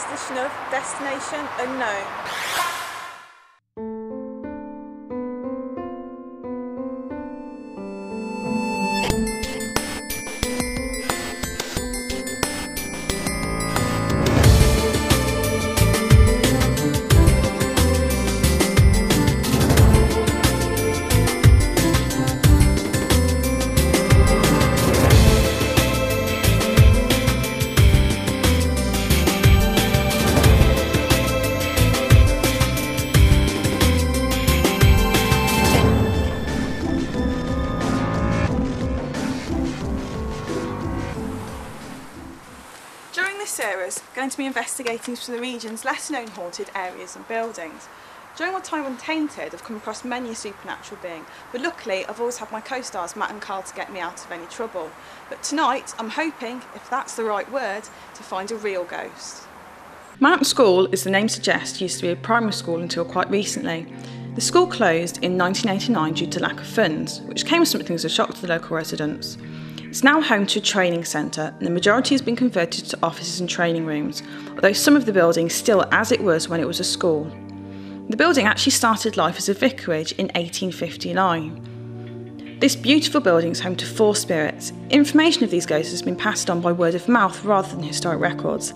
latest edition of Destination Unknown. Series going to be investigating some of the region's lesser known haunted areas and buildings. During my time on Tainted, I've come across many a supernatural being, but luckily I've always had my co-stars Matt and Carl to get me out of any trouble. But tonight I'm hoping, if that's the right word, to find a real ghost. Mount School, as the name suggests, used to be a primary school until quite recently. The school closed in 1989 due to lack of funds, which came as something as a shock to the local residents. It's now home to a training centre, and the majority has been converted to offices and training rooms, although some of the building is still as it was when it was a school. The building actually started life as a vicarage in 1859. This beautiful building is home to 4 spirits. Information of these ghosts has been passed on by word of mouth rather than historic records.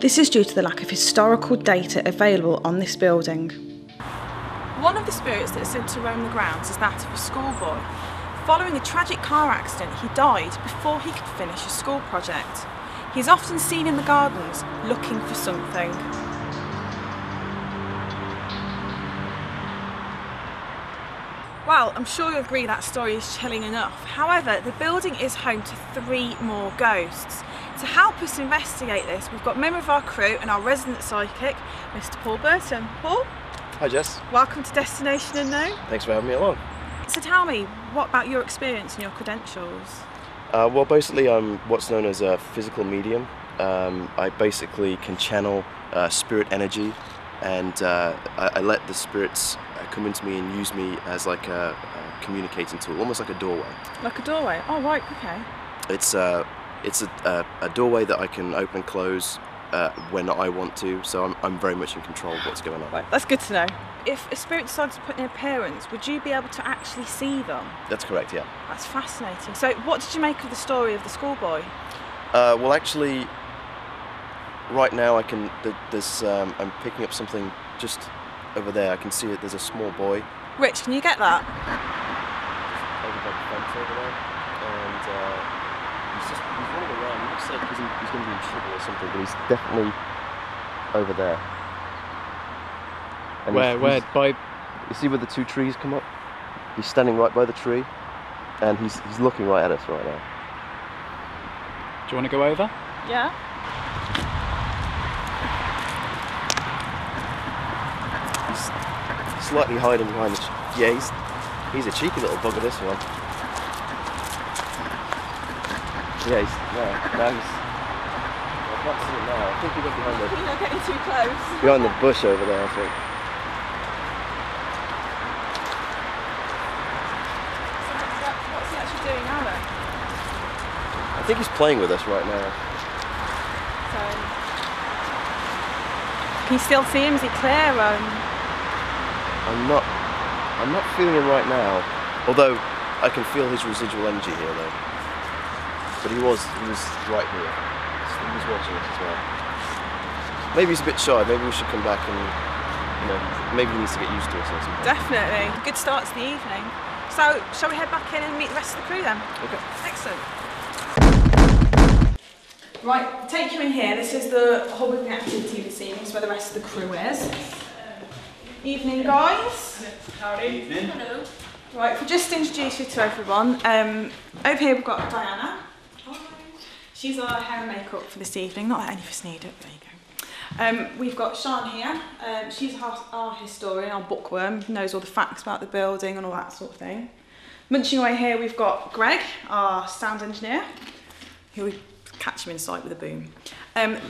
This is due to the lack of historical data available on this building. One of the spirits that is said to roam the grounds is that of a schoolboy. Following a tragic car accident, he died before he could finish a school project. He is often seen in the gardens looking for something. Well, I'm sure you'll agree that story is chilling enough. However, the building is home to 3 more ghosts. To help us investigate this, we've got a member of our crew and our resident psychic, Mr. Paul Burton. Paul? Hi Jess. Welcome to Destination Unknown. Thanks for having me along. So tell me, what about your experience and your credentials? Well, basically I'm what's known as a physical medium. I basically can channel spirit energy, and I let the spirits come into me and use me as like a communicating tool, almost like a doorway. Like a doorway? Oh right, okay. It's a doorway that I can open and close when I want to, so I'm very much in control of what's going on. Right, that's good to know. If a spirit decided to put in an appearance, would you be able to actually see them? That's correct, yeah. That's fascinating. So what did you make of the story of the schoolboy? Well, actually, right now I can. I'm picking up something just over there. I can see it. There's a small boy. Rich, can you get that? Over by the fence over there, and he's running around. He looks like he's going to be in trouble or something, but he's definitely over there. And where by? You see where the 2 trees come up? He's standing right by the tree, and he's looking right at us right now. Do you want to go over? Yeah. He's slightly hiding behind the yeah, he's a cheeky little bugger, this one. Yeah, now he's I can't see him now. I think he got behind You're not getting too close. behind the bush over there, I think. What's he actually doing now then? I think he's playing with us right now. So, can you still see him? Is he clear? I'm not feeling him right now. Although I can feel his residual energy here though. But he was right here. He was watching us as well. Maybe he's a bit shy. Maybe we should come back and, maybe he needs to get used to us or something. Definitely. Good start to the evening. So, shall we head back in and meet the rest of the crew then? Okay. Excellent. Right, take you in here. This is the hub of the activity this evening, so where the rest of the crew is. Evening, guys. Howdy. Evening. Hello. Right, if we just introduce you to everyone. Over here we've got Diana. She's our hair and makeup for this evening. Not that any of us need it, but there you go. We've got Sian here. She's our historian, our bookworm, knows all the facts about the building and all that sort of thing. Munching away here we've got Greg, our sound engineer, who we catch him in sight with a boom.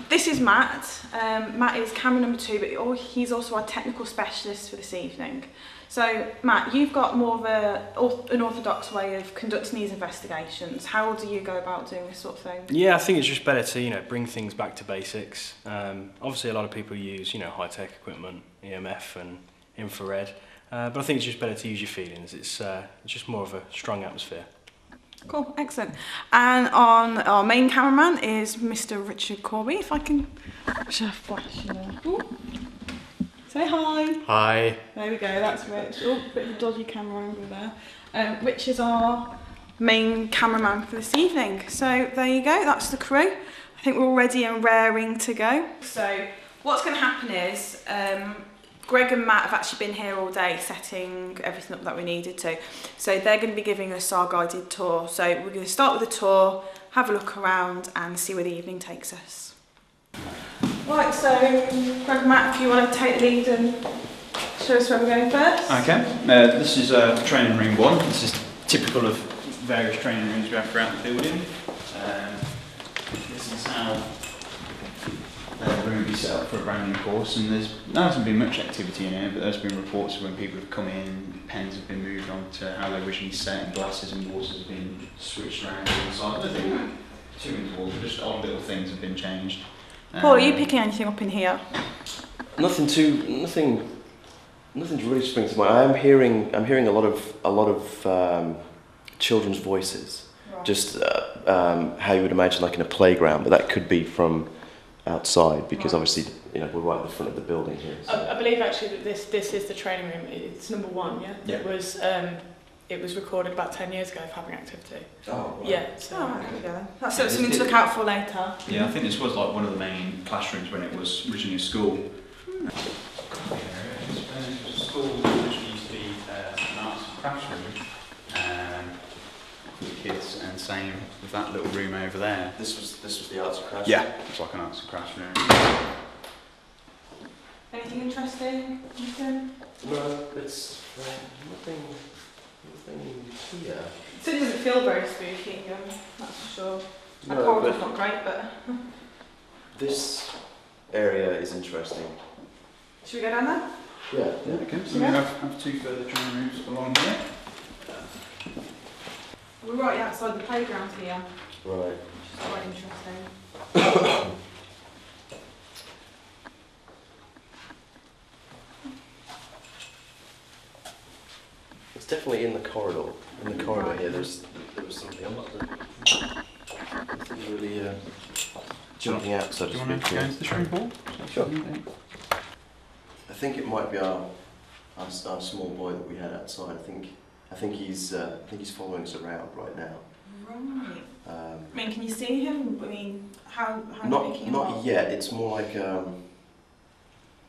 This is Matt. Matt is camera number 2, but he's also our technical specialist for this evening. So Matt, you've got more of an orthodox way of conducting these investigations. How do you go about doing this sort of thing? Yeah, I think it's just better to bring things back to basics. Obviously, a lot of people use high-tech equipment, EMF and infrared, but I think it's just better to use your feelings. It's just more of a strong atmosphere. Cool, excellent. And on our main cameraman is Mr. Richard Corby. If I can flash you there. Ooh. Say hi. Hi. There we go, that's Rich. Oh, bit of a dodgy camera angle there. Rich is our main cameraman for this evening. So there you go, that's the crew. I think we're all ready and raring to go. So what's going to happen is Greg and Matt have actually been here all day setting everything up that we needed to. So they're going to be giving us our guided tour. So we're going to start with a tour, have a look around and see where the evening takes us. Right, so Greg and Matt, if you want to take the lead and show us where we're going first. Okay, this is training room 1. This is typical of various training rooms we have throughout the building. This is how the room will be set up for a brand new course, and there hasn't been much activity in here, but there's been reports of when people have come in, pens have been moved on to how they're originally set, and glasses and waters have been switched around to the side. Nothing too untoward, but just odd little things have been changed. Paul, are you picking anything up in here? Nothing's really springing to mind. I'm hearing a lot of children's voices. Right. Just how you would imagine, like in a playground, but that could be from outside because obviously we're right at the front of the building here. So. I believe actually that this is the training room. It's number 1. Yeah. It was recorded about 10 years ago of having activity. Oh, right. Yeah. So there we go. That's something to look out for later. Yeah, I think this was like one of the main classrooms when it was originally a school. School originally used to be an arts and crafts room for the kids, and same with that little room over there. This was the arts and crafts. Yeah, it's like an arts and crafts room. Anything interesting? No, it's nothing here. So it doesn't feel very spooky, that's for sure. The No, corridor's not great, but... This area is interesting. Should we go down there? Yeah. Okay, so we have 2 further training rooms along here. We're right outside the playground here, Right. which is quite interesting. It's definitely in the corridor. In the corridor here, there was something. I'm not nothing really jumping out, so to speak. Do you want to go into the shrink hall? Sure. I think it might be our small boy that we had outside. I think he's following us around right now. Right. I mean, can you see him? I mean, how are you picking him up? Not yet. It's more like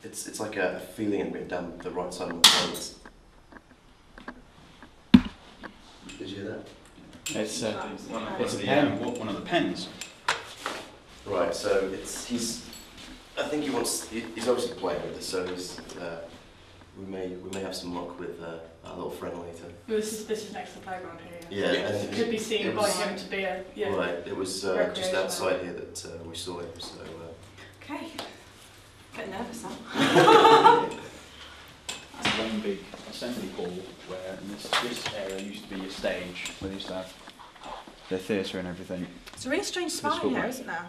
it's like a feeling in me down the right side of my face. Did you hear that? It's one of the pens. Right. So he's. I think he's obviously playing with this. So we may have some luck with our little friend later. This is next to the playground here. Yeah. It could be seen by him to be a Right. It was just outside here that we saw him. So. Okay. Getting nervous now. That's one big assembly hall where this area used to be a stage where they used to have their theatre and everything. It's a really strange smell in here, isn't there?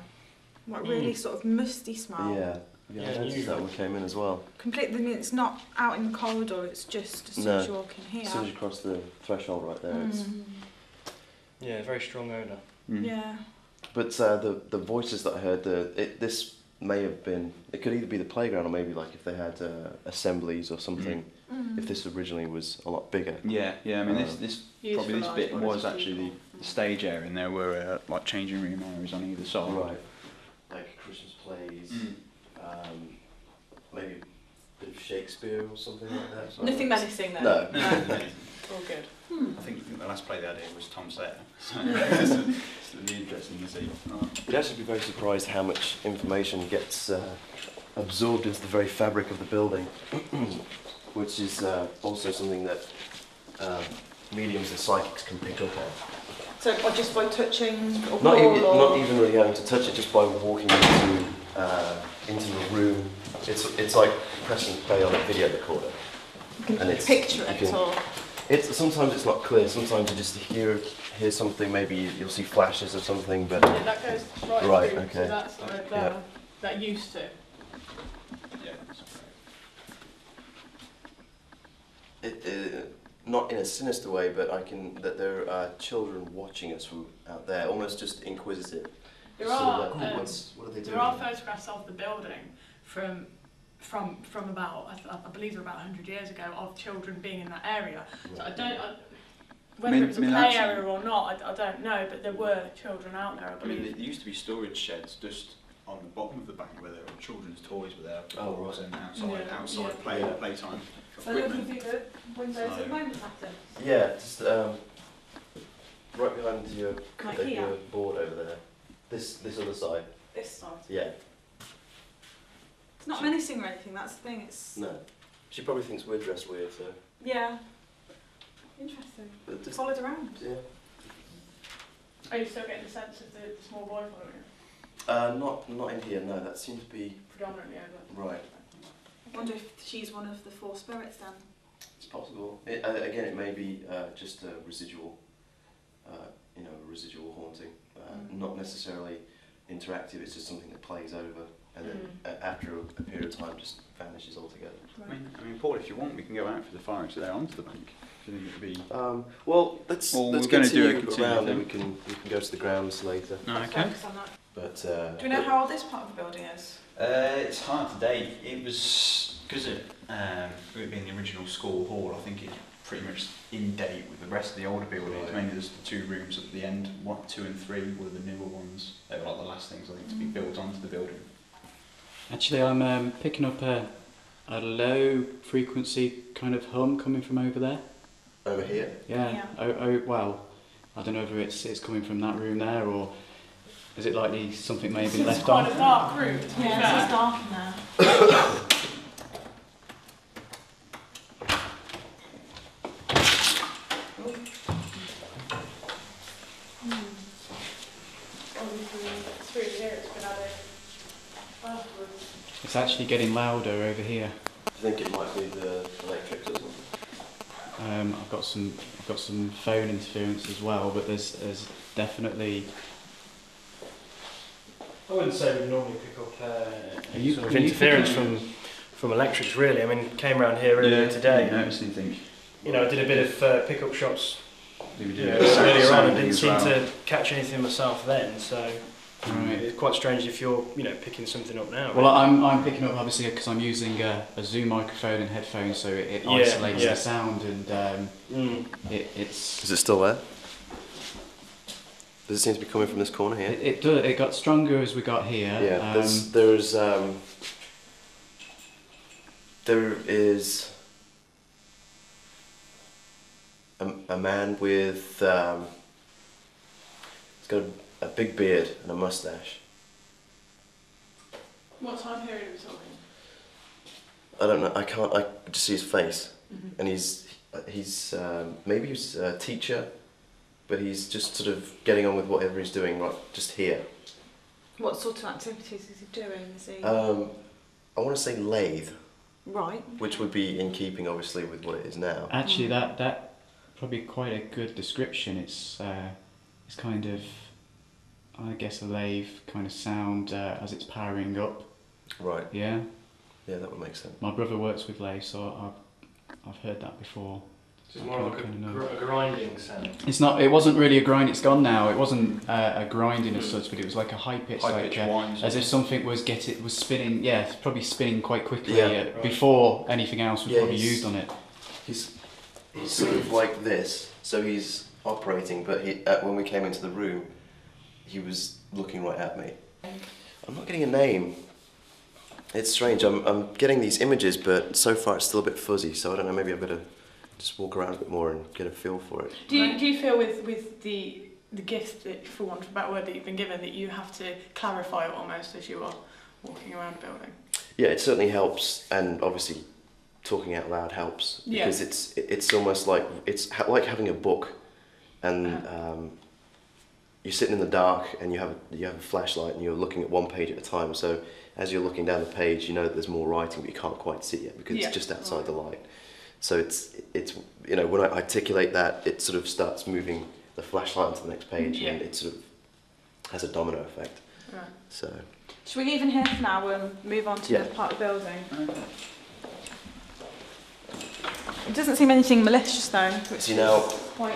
Like really sort of musty smell. Yeah. I noticed that when we came in as well. Completely. I mean, it's not out in the corridor. It's just as soon as you walk in here. As soon as you cross the threshold right there, it's. Yeah, very strong odour. Yeah. But the voices that I heard, this may have been. It could either be the playground or maybe like if they had assemblies or something. If this originally was a lot bigger. Yeah. I mean, this bit was actually the stage area, and there were like changing room areas on either side. Right. Like Christmas plays. Maybe a bit of Shakespeare or something like that. So Nothing menacing there. No. all good. I think the last play they had here was Tom Sawyer. So it's really interesting to see. You'd actually be very surprised how much information gets absorbed into the very fabric of the building, which is also something that mediums and psychics can pick up on. So just by touching a wall not even really having to touch it, just by walking into the room. It's like pressing play on a video recorder. can And it's- picture you it can- or... Sometimes it's not clear. Sometimes you just hear something. Maybe you'll see flashes of something, but Yeah, that goes right, Right, through okay. to that side Yeah. there. That used to. Yeah. That's it, not in a sinister way. But that there are children watching us from out there, almost just inquisitive. There Sort of are. like, "Ooh, what are they doing?" There are photographs of the building from about, I believe, about 100 years ago, of children being in that area. So whether it was a play area or not, I don't know, but there were children out there, I I mean, believe. there used to be storage sheds just on the bottom of the bank where there were children's toys were there. Oh, right. And Yeah, outside yeah. playtime. So looking through the windows at the moment, Captain. Yeah, just right behind your Like here? your board over there. This other side. This side. Yeah. It's not menacing or anything, that's the thing, it's... No. She probably thinks we're dressed weird, so. Yeah. Interesting. But just, Followed around. yeah. Are you still getting the sense of the small boy following you? Not in here. No, that seems to be Predominantly over. right. I wonder if she's one of the four spirits then. It's possible. Again, it may be just a residual, residual haunting. Not necessarily interactive. It's just something that plays over, and then after a period of time, just vanishes altogether. Right. I mean, Paul, if you want, we can go out for the fire exit there onto the bank. Do you think it would be? Well, let's Well, let's we're gonna do a continue around, and continue we can go to the grounds later. Okay. Focus on that. But Do we know how old this part of the building is? It's hard to date. It was because it being the original school hall. I think it's pretty much in date with the rest of the older buildings. Right. Mainly there's the two rooms at the end. 1, 2 and 3 were the newer ones. They were like the last things I think to be built onto the building. Actually, I'm picking up a low frequency kind of hum coming from over there. over here. Yeah. Yeah. Oh, well, I don't know whether it's coming from that room there, or is it likely something may have been It's left quite on? a dark room, to be Yeah, fair. it's dark in there. Through here, it's been added afterwards. It's actually getting louder over here. I think it might be the electrics or something. I've got some phone interference as well, but there's definitely. I wouldn't say we normally pick up you- sort of are you interference picking- from electrics, really. I mean, came around here earlier today. Didn't notice anything. You know, I did a bit of pick-up shots We were you doing know, a bit of earlier on sounding and didn't as seem well. to catch anything myself then. So Right. it's quite strange if you're picking something up now. Well, I'm picking up obviously because I'm using a Zoom microphone and headphones, so it Yeah, isolates yeah. the sound, and it's. Is it still there? Does it seem to be coming from this corner here? It got stronger as we got here. Yeah, there is a man with he's got a big beard and a mustache. What time period are we talking? I don't know. I just see his face, and he's maybe he's a teacher, but he's just sort of getting on with whatever he's doing right just here. What sort of activities is he doing? Is he... I want to say lathe, right. which would be in keeping, obviously, with what it is now. Actually, that probably quite a good description. It's kind of, I guess, a lathe kind of sound as it's powering up. Right. Yeah. Yeah, that would make sense. My brother works with lathe, so I've heard that before. It's more like a grinding sound. It's not. It wasn't really a grind. It's gone now. It wasn't a grinding as such, but it was like a high pitch, whine, as if something was spinning. Yeah, it's probably spinning quite quickly Yeah. before anything else was probably he's- used on it. He's sort of like this, so he's operating, but when we came into the room, he was looking right at me. I'm not getting a name. It's strange. I'm getting these images, but so far it's still a bit fuzzy. So I don't know. Maybe I better just walk around a bit more and get a feel for it. Do you feel with the gift, that, for want of a better word, that you've been given, that you have to clarify it almost as you are walking around a building? Yeah, it certainly helps, and obviously, talking out loud helps because it's almost like like having a book, and you're sitting in the dark and you have a flashlight and you're looking at one page at a time. So as you're looking down the page, you know that there's more writing, but you can't quite see it because it's just outside the light. So it's you know, when I articulate that, it sort of starts moving the flashlight onto the next page, and it sort of has a domino effect. Right. So. Should we leave in here for now and move on to another part of the building? Okay. It doesn't seem anything malicious though. Which See now, quite...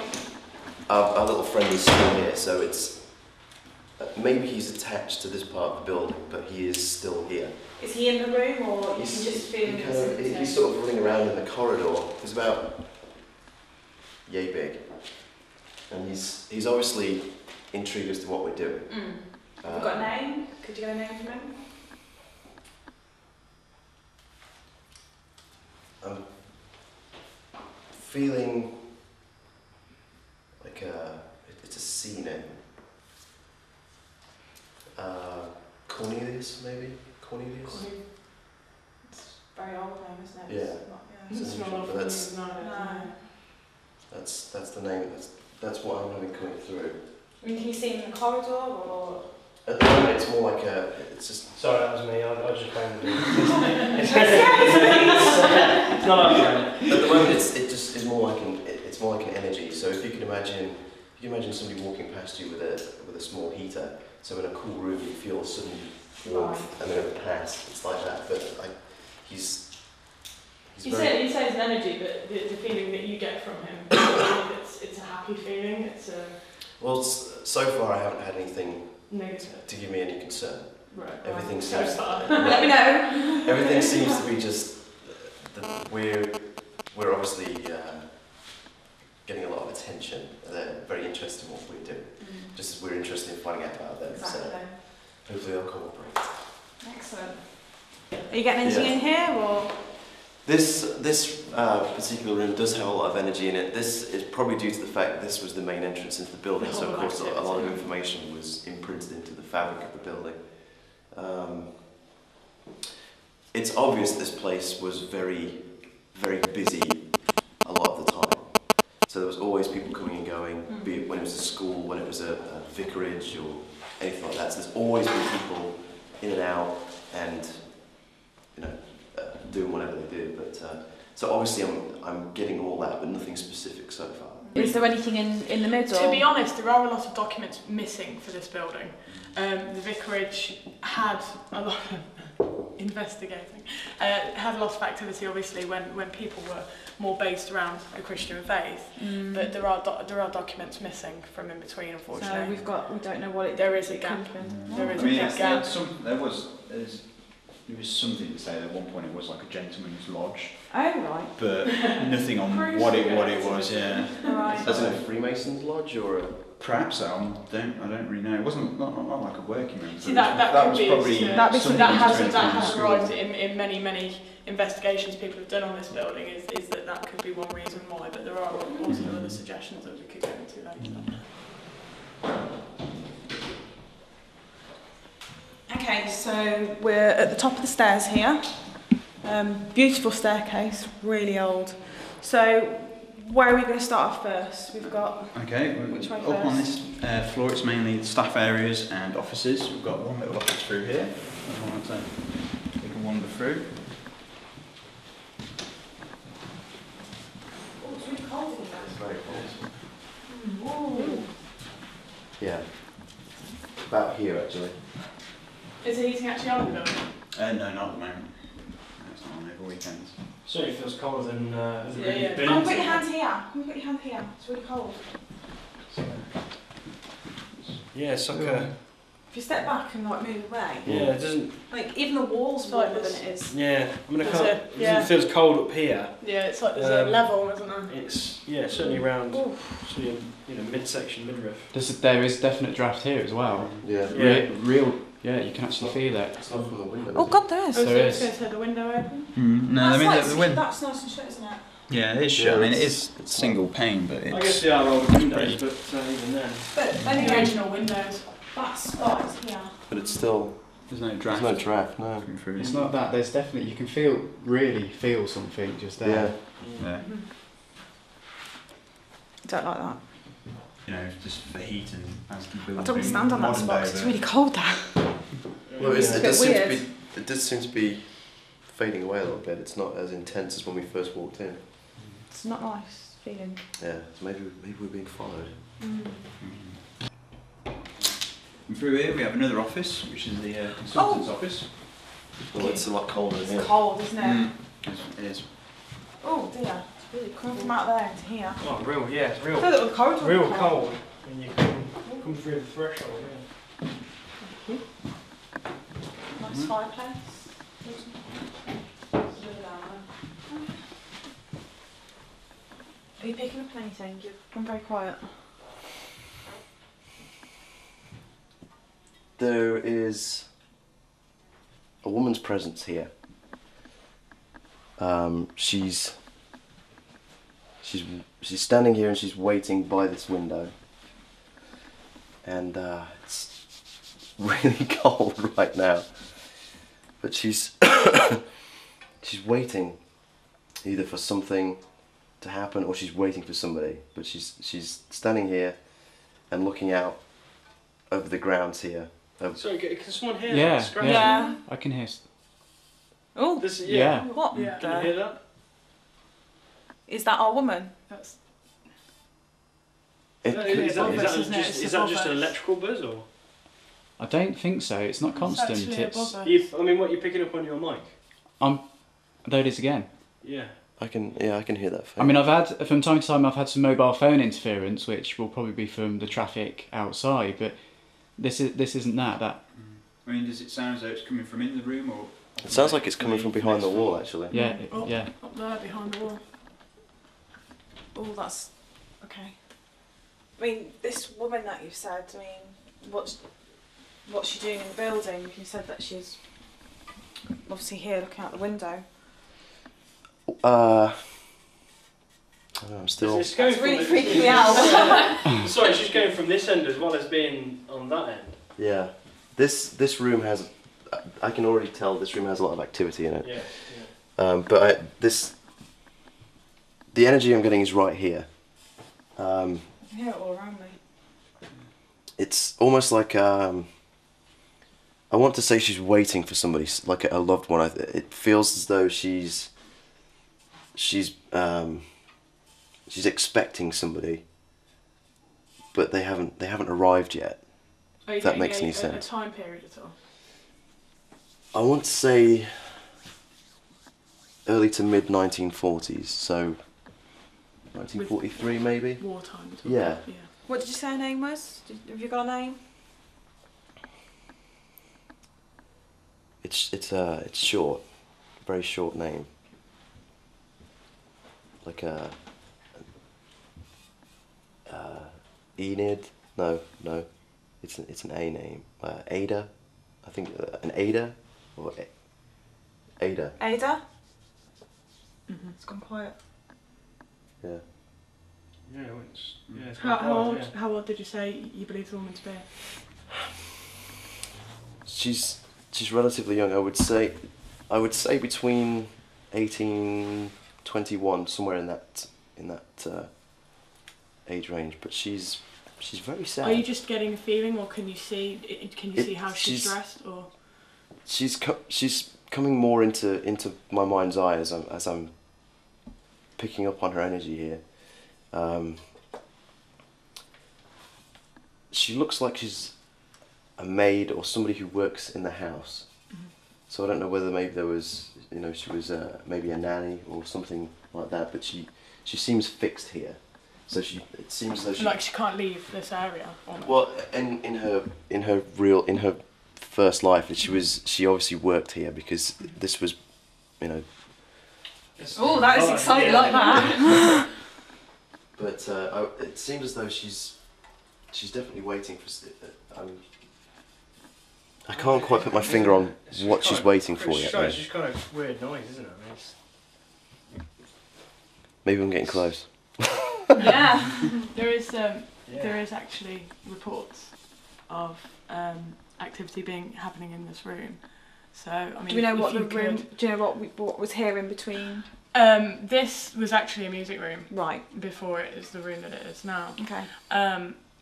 our little friend is still here, so it's maybe he's attached to this part of the building, but he is still here. Is he in the room, or you can just feel him? He's sort of running around in the corridor. He's about yay big, and he's obviously intrigued as to what we're doing. Have you got a name? Could you get a name from him? I'm feeling like it's a C name. Cornelius, maybe? Cornelius? It's a very old name, isn't it? Yeah. It's not But that's the name. That's what I'm having coming through. I mean, can you see him in the corridor, or...? At the moment, it's more like it's just. Sorry, that was me. I was just playing with it. It's not up there. At the moment, it just is more like it's more like an energy. So if you can imagine somebody walking past you with a small heater. So in a cool room, you feel sudden warmth, and then it pass. It's like that. But he's You very. say it's an energy, but the feeling that you get from him, it's a happy feeling. It's a Well, so far I haven't had anything negative. to give me any concern. Right. Everything So seems. far. Let me know. Everything seems to be just. We're obviously getting a lot of attention. They're very interested in what we do. Just as we're interested in finding out about them. Exactly. So hopefully they'll cooperate. Excellent. Are you getting anything in here, or...? This particular room does have a lot of energy in it. This is probably due to the fact that this was the main entrance into the building, so of course a lot of information was imprinted into the fabric of the building. It's obvious this place was very, very busy a lot of the time. So there was always people coming and going, be it when it was a school, when it was a vicarage or anything like that. So there's always been people in and out, and doing whatever they do. But so obviously I'm getting all that, but nothing specific so far. Is there anything in the middle? To be honest, there are a lot of documents missing for this building. The vicarage had a lot of investigating, had a lot of activity obviously when people were more based around the Christian faith, but there are documents missing from in between, unfortunately. So we don't know what it. There is a gap. There is a gap. There was something to say that at one point it was like a gentleman's lodge, Oh right. but nothing on what it was. Yeah. Right. As in a Freemason's lodge or a... Perhaps I don't really know. It wasn't not like a working room. See, that was could be probably that has school. arrived in many investigations people have done on this building. Is that could be one reason why, but there are also other suggestions that we could get into later. Okay, so we're at the top of the stairs here. Beautiful staircase, really old. So where are we going to start off first? We've got... Okay, which way up on first? this floor it's mainly staff areas and offices. We've got one little office through here. We can wander through. Oh, it's really cold in there. It's very cold. Yeah. About here actually. Is the heating actually on in the building? No, not at the moment. No, it's not on over weekends. Certainly feels colder than has it Yeah, really yeah. been. Come and put your hand here. Come and put your hand here. It's really cold. Yeah, it's like a... If you step back and like move away, Yeah, it doesn't... like even the walls are Like warmer this. than it is. Yeah, I mean, I There's can't... a- It feels cold up here. Yeah, it's like there's a level, isn't there? It's, yeah, certainly around sort of, midsection, midriff. There is definite draft here as well. Yeah. Real, yeah, you can actually feel it. It's not from the window. Oh God, there is. I was There just is. going to say the window open. No, I mean the wind. That's nice and shut, isn't it? Yeah, it is shut. Yeah, I mean it it's- is single pane, but I guess it's they are older windows, pretty. but even then. But The anyway, original windows. that spot is here. But it's still... there's no There's draft. no draft, no. coming through. It's not that. There's definitely you can really feel something just there. Yeah. Yeah. Don't like that. You know, just for heat and as the I building's don't want to been stand on that modern spot day, 'cause it's but- really cold there. Well, it It's a bit weird. does seem to be fading away a little bit. It's not as intense as when we first walked in. It's not nice feeling. Yeah, so maybe we're being followed. And through here we have another office, which is the consultant's office. Well, it's a lot colder in here. It's cold, isn't it? It is. Oh dear, it's really coming from out there to here. Oh, real, yeah, it's real. I feel that the corridor Real cold when you come through the threshold, yeah. Thank you. Nice fireplace. Are you picking up anything? You've gone very quiet. There is a woman's presence here. She's standing here and she's waiting by this window, and it's really cold right now. But she's she's waiting either for something to happen or she's waiting for somebody. But she's standing here and looking out over the grounds here. Sorry, can someone hear Yeah, that scratching? Yeah. I can hear. Oh, Yeah. what? Yeah. Can you hear that? Is that our woman? That's It No, could is that be. isn't it? just, It's is that above just an us. electrical buzz or? I don't think so. It's not constant. actually It's above us. I mean, what you're picking up on your mic? there it is again. Yeah. I can hear that. I mean, I've had from time to time I've had some mobile phone interference, which will probably be from the traffic outside. But this isn't that. I mean, does it sound as though it's coming from in the room or? It sounds like it's coming from behind the wall, actually. Yeah, up, yeah. up there behind the wall. Oh, that's okay. I mean, this woman that you've said. I mean, what's she doing in the building? You said that she's obviously here looking out the window. I don't know, I'm still. It's going That's from really the- freaking me out. Sorry, she's going from this end as well as being on that end. Yeah, this room has. I can already tell this room has a lot of activity in it. Yeah. But the energy I'm getting is right here. I hear it all around me. It's almost like I want to say she's waiting for somebody, like a loved one. It feels as though she's expecting somebody, but they haven't arrived yet. Are you If that getting makes any a sense. time period at all? I want to say early to mid 1940s, so 1943 maybe. Wartime at all? Yeah. What did you say her name was? Have you got a name? It's short, very short name. Like Enid? No, it's an A name. Ada, I think an Ada or Ada. Ada? Mm-hmm. It's gone quiet. Yeah. Yeah, it's How old did you say you believe the woman to be? She's relatively young. I would say between 18, 21, somewhere in that age range. But she's very sad. Are you just getting a feeling, or can you see how she's she's- dressed, or? She's coming more into my mind's eye as I'm picking up on her energy here. She looks like she's a maid or somebody who works in the house. Mm-hmm. So I don't know whether maybe there was, she was maybe a nanny or something like that. But she seems fixed here. So it seems as though Like she can't leave this area. Almost. Well, in her first life, she obviously worked here because this was, Oh, that is exciting like that. But it seems as though she's definitely waiting for. I can't quite put my finger on what she's waiting for yet. It's just kind of weird noise, isn't it? I mean, Maybe I'm getting close. Yeah. There is actually reports of activity happening in this room. So I mean, Do we know if what the you room? could- Do you know what was here in between? This was actually a music room Right. before it is the room that it is now. Okay.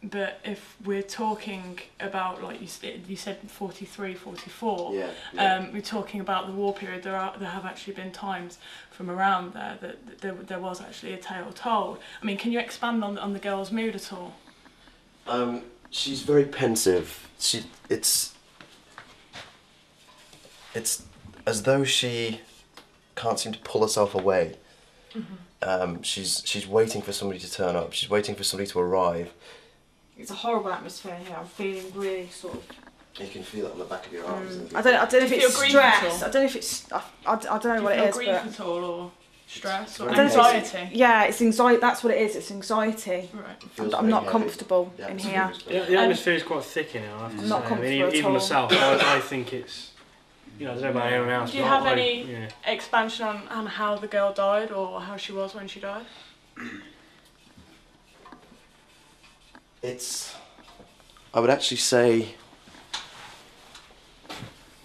but if we're talking about, like you said 43, 44, we're talking about the war period. There have actually been times from around there that there was actually a tale told. I mean, can you expand on the girl's mood at all? She's very pensive. It's as though she can't seem to pull herself away. Mm-hmm. She's waiting for somebody to turn up. She's waiting for somebody to arrive. It's a horrible atmosphere here. I'm feeling really sort of. You can feel it on the back of your arms. I don't know if it's stress. I don't know if it's. I don't know what it is. Do you feel grief at all, or stress, or anxiety? Yeah, it's anxiety. That's what it is. It's anxiety. Right. I'm not comfortable in here. The atmosphere is quite thick in here. I have to I'm not say. comfortable at even all. myself, I think it's. You know, I don't know about anyone else. Do you have any expansion on how the girl died, or how she was when she died? I would actually say,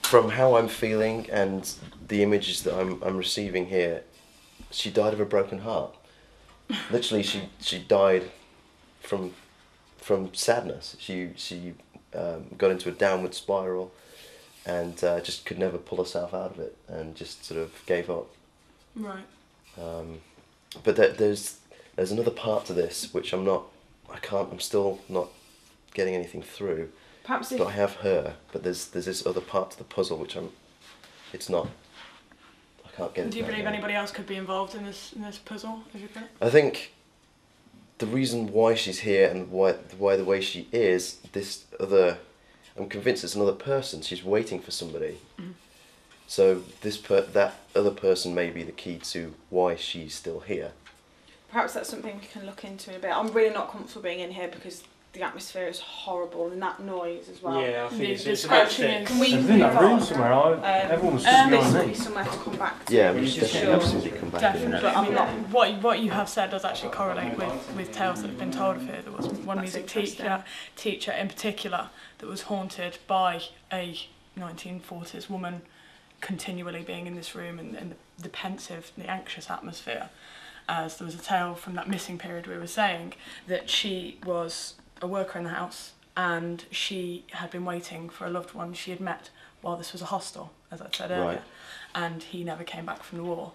from how I'm feeling and the images that I'm receiving here, she died of a broken heart. Literally, she died from sadness. She got into a downward spiral, and just could never pull herself out of it, and just sort of gave up. Right. But there's another part to this which I'm still not getting anything through. Perhaps but I have her, but there's this other part to the puzzle which I can't get it. Do you believe anybody else could be involved in this puzzle, as you put it? I think the reason why she's here and why the way she is, I'm convinced it's another person. She's waiting for somebody. Mm-hmm. So that other person may be the key to why she's still here. Perhaps that's something we can look into in a bit. I'm really not comfortable being in here because the atmosphere is horrible, and that noise as well. Yeah, I think it's a bit scratching. Can we in that room somewhere? Everyone was just behind me. Somewhere to come back to. Yeah, we should definitely absolutely come back Definitely. in. But I mean, what you have said does actually correlate with tales that have been told of here. There was one music teacher in particular that was haunted by a 1940s woman continually being in this room, and the pensive, the anxious atmosphere. As there was a tale from that missing period we were saying that she was a worker in the house, and she had been waiting for a loved one she had met while this was a hostel, as I said earlier, Right. and he never came back from the war.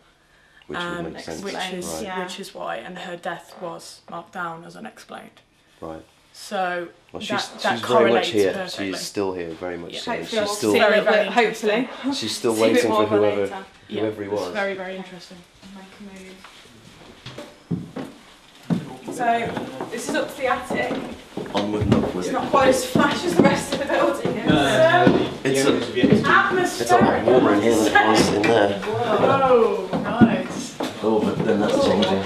Which would make sense. Which is why, and her death was marked down as unexplained. Right. So Well, that she's very correlates much here. perfectly. She's still here, very much so. Hopefully, She's still, Hopefully. she's still See a bit waiting more for of her whoever later. Yeah, he was. it's very, very interesting. Make a move. So this is up to the attic. Onward and upward. It's not quite as flash as the rest of the building. It's a Atmosphere. lot warmer in here than it was in there. Whoa, nice. Oh, but then that's changing.